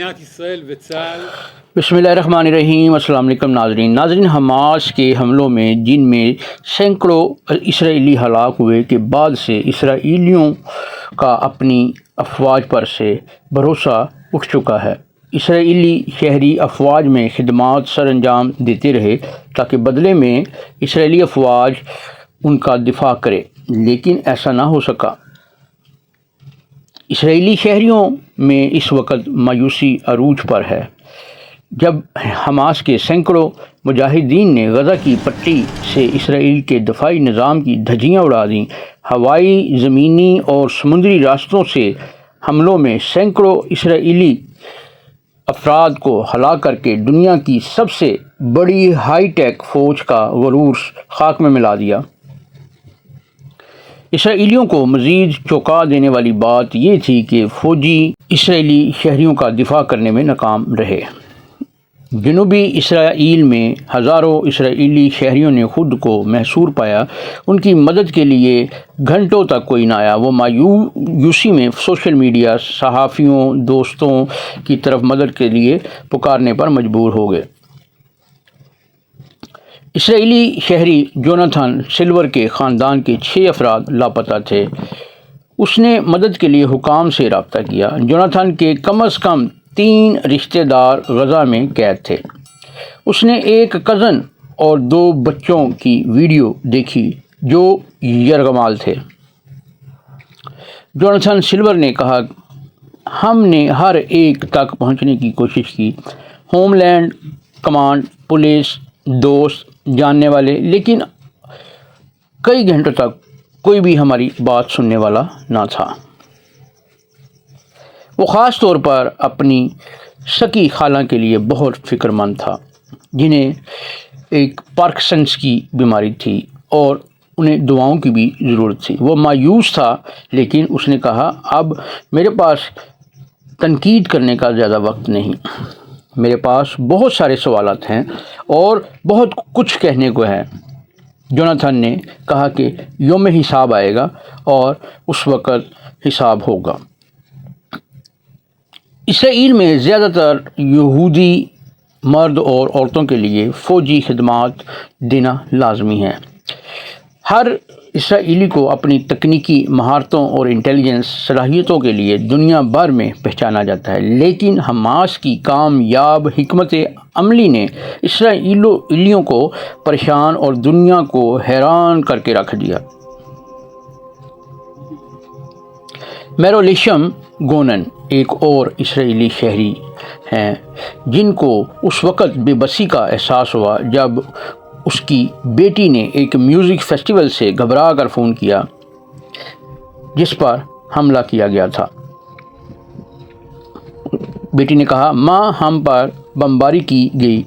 מדינת ישראל וצה"ל. بسم اللہ الرحمن الرحیم. السلام علیکم ناظرین. حماس کے حملوں میں جن میں سینکڑوں اسرائیلی ہلاک ہوئے کے بعد سے اسرائیلیوں کا اپنی افواج پر سے بھروسہ اٹھ چکا ہے. اسرائیلی شہری افواج میں خدمات سر انجام دیتے رہے تاکہ بدلے میں اسرائیلی افواج ان کا دفاع کرے، لیکن ایسا نہ ہو سکا. اسرائیلی شہریوں میں اس وقت مایوسی عروج پر ہے جب حماس کے سینکڑوں مجاہدین نے غزہ کی پٹی سے اسرائیل کے دفاعی نظام کی دھجیاں اڑا دیں. ہوائی، زمینی اور سمندری راستوں سے حملوں میں سینکڑوں اسرائیلی افراد کو ہلاک کر کے دنیا کی سب سے بڑی ہائی ٹیک فوج کا غرور خاک میں ملا دیا. اسرائیلیوں کو مزید چونکا دینے والی بات یہ تھی کہ فوجی اسرائیلی شہریوں کا دفاع کرنے میں ناکام رہے. جنوبی اسرائیل میں ہزاروں اسرائیلی شہریوں نے خود کو محصور پایا. ان کی مدد کے لیے گھنٹوں تک کوئی نہ آیا. وہ مایوسی میں سوشل میڈیا، صحافیوں، دوستوں کی طرف مدد کے لیے پکارنے پر مجبور ہو گئے. اسرائیلی شہری جوناتھن سلور کے خاندان کے 6 افراد لاپتہ تھے. اس نے مدد کے لیے حکام سے رابطہ کیا. جوناتھن کے کم از کم 3 رشتہ دار غزہ میں قید تھے. اس نے ایک کزن اور 2 بچوں کی ویڈیو دیکھی جو یرغمال تھے. جوناتھن سلور نے کہا، ہم نے ہر ایک تک پہنچنے کی کوشش کی، ہوم لینڈ کمانڈ، پولیس، دوست، جاننے والے، لیکن کئی گھنٹوں تک کوئی بھی ہماری بات سننے والا نہ تھا. وہ خاص طور پر اپنی سکی خالہ کے لیے بہت فکر مند تھا، جنہیں ایک پارکنسنس کی بیماری تھی اور انہیں دعاؤں کی بھی ضرورت تھی. وہ مایوس تھا، لیکن اس نے کہا، اب میرے پاس تنقید کرنے کا زیادہ وقت نہیں. میرے پاس بہت سارے سوالات ہیں اور بہت کچھ کہنے کو ہے. جوناتھن نے کہا کہ یوم حساب آئے گا اور اس وقت حساب ہوگا. اسرائیل میں زیادہ تر یہودی مرد اور عورتوں کے لیے فوجی خدمات دینا لازمی ہے. ہر اسرائیلی کو اپنی تکنیکی مہارتوں اور انٹیلیجنس صلاحیتوں کے لیے دنیا بھر میں پہچانا جاتا ہے، لیکن حماس کی کامیاب حکمت عملی نے اسرائیلیوں کو پریشان اور دنیا کو حیران کر کے رکھ دیا. میرولیشم گونن ایک اور اسرائیلی شہری ہیں جن کو اس وقت بے بسی کا احساس ہوا جب اس کی بیٹی نے ایک میوزک فیسٹیول سے گھبرا کر فون کیا جس پر حملہ کیا گیا تھا. بیٹی نے کہا، ماں، ہم پر بمباری کی گئی،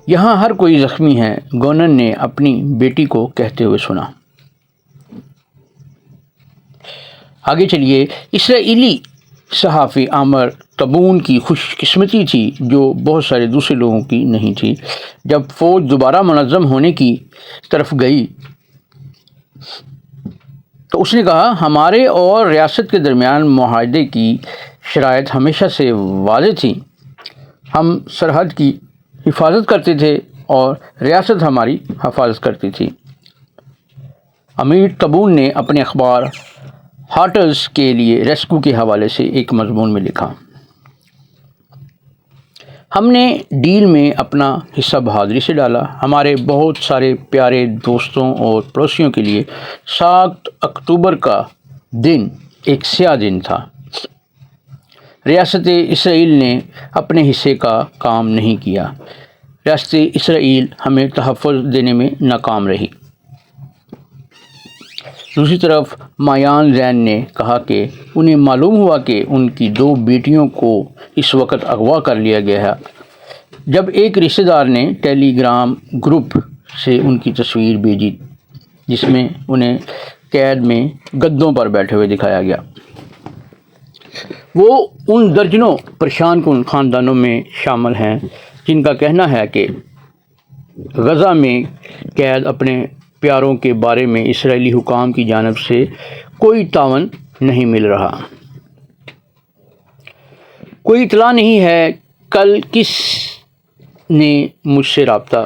یہاں ہر کوئی زخمی ہے. گونن نے اپنی بیٹی کو کہتے ہوئے سنا. آگے چلیے. اسرائیلی صحافی عامر تبون کی خوش قسمتی تھی جو بہت سارے دوسرے لوگوں کی نہیں تھی. جب فوج دوبارہ منظم ہونے کی طرف گئی تو اس نے کہا، ہمارے اور ریاست کے درمیان معاہدے کی شرائط ہمیشہ سے واضح تھی. ہم سرحد کی حفاظت کرتے تھے اور ریاست ہماری حفاظت کرتی تھی. عامر تبون نے اپنے اخبار ہارٹز کے لیے ریسکیو کے حوالے سے ایک مضمون میں لکھا، ہم نے ڈیل میں اپنا حصہ بہادری سے ڈالا. ہمارے بہت سارے پیارے دوستوں اور پڑوسیوں کے لیے 7 اکتوبر کا دن ایک سیاہ دن تھا. ریاست اسرائیل نے اپنے حصے کا کام نہیں کیا. ریاست اسرائیل ہمیں تحفظ دینے میں ناکام رہی. دوسری طرف مایان زین نے کہا کہ انہیں معلوم ہوا کہ ان کی 2 بیٹیوں کو اس وقت اغوا کر لیا گیا ہے جب ایک رشتہ دار نے ٹیلی گرام گروپ سے ان کی تصویر بھیجی جس میں انہیں قید میں گدوں پر بیٹھے ہوئے دکھایا گیا. وہ ان درجنوں پریشان کن خاندانوں میں شامل ہیں جن کا کہنا ہے کہ غزہ میں قید اپنے پیاروں کے بارے میں اسرائیلی حکام کی جانب سے کوئی تعاون نہیں مل رہا. کوئی اطلاع نہیں ہے کل کس نے مجھ سے رابطہ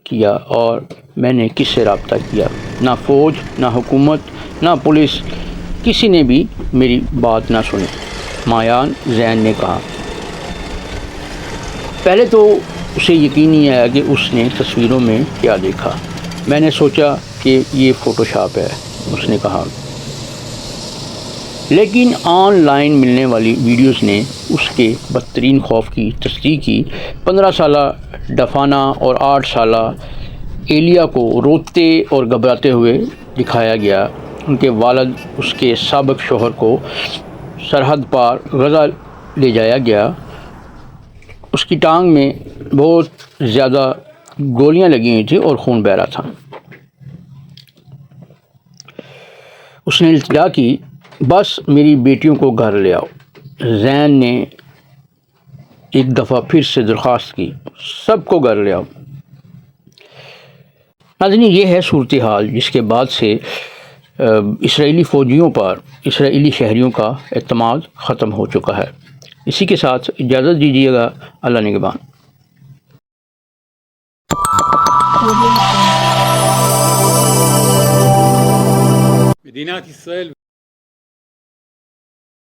کیا اور میں نے کس سے رابطہ کیا؟ نہ فوج، نہ حکومت، نہ پولیس، کسی نے بھی میری بات نہ سنی، مایان زین نے کہا۔ پہلے تو اسے یقین نہیں آیا کہ اس نے تصویروں میں کیا دیکھا۔ میں نے سوچا کہ یہ فوٹو شاپ ہے، اس نے کہا، لیکن آن لائن ملنے والی ویڈیوز نے اس کے بدترین خوف کی تصدیق کی۔ 15 سالہ ڈفانا اور 8 سالہ ایلیا کو روتے اور گھبراتے ہوئے دکھایا گیا۔ ان کے والد، اس کے سابق شوہر کو سرحد پار غزہ لے جایا گیا۔ اس کی ٹانگ میں بہت زیادہ گولیاں لگی ہوئی تھیں اور خون بہہ رہا تھا۔ اس نے التجا کی، بس میری بیٹیوں کو گھر لے آؤ۔ زین نے ایک دفعہ پھر سے درخواست کی، سب کو گھر لے آؤ۔ ناظرین، یہ ہے صورتحال جس کے بعد سے اسرائیلی فوجیوں پر اسرائیلی شہریوں کا اعتماد ختم ہو چکا ہے۔ اسی کے ساتھ اجازت دیجیے گا، اللہ نگہبان۔ מדינת ישראל